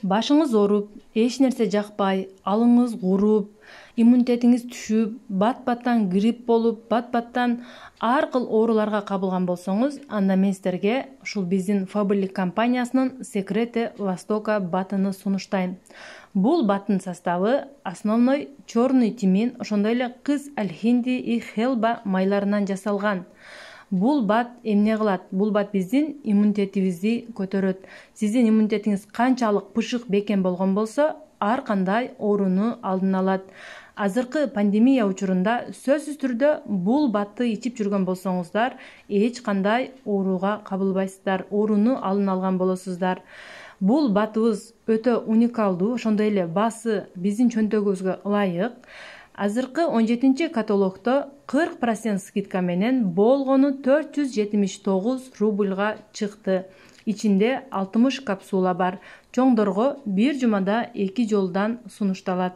Башыңыз ооруп, эч нерсе жакпай, алыңыз куруп, иммунитетиңиз түшүп, бат-баттан грипп болуп, бат-баттан ар кыл ооруларга кабылган болсоңуз, анда мен силерге ушул биздин Faberlic компаниясынын Secrete Vostoka батыны сунуштайм. Бул баттын составы основной черный тимин, ошондой эле кыз альхинди и хелба майларынан жасалган. Бул бат эмне кылат? Бул бат биздин иммунитетибизди көтөрөт. Сиздин иммунитетиңиз канчалык пышык бекем болгон болсо, ар кандай ооруну алдын алат. Азыркы пандемия учурунда сөзсүз түрдө бул батты ичип жүргөн болсоңуздар, эч кандай ооруга кабылбайсыздар, ооруну алдын алган болосуздар. Бул батыбыз өтө уникалдуу, ошондой эле баасы биздин чөнтөгүбүзгө ылайык. Азыркы 17 каталогдо 40% скидка менен болгону 479 рубльга чыкты. Ичинде 60 капсула бар. Чоңдорго бир жумада 2 жолдан сунушталат.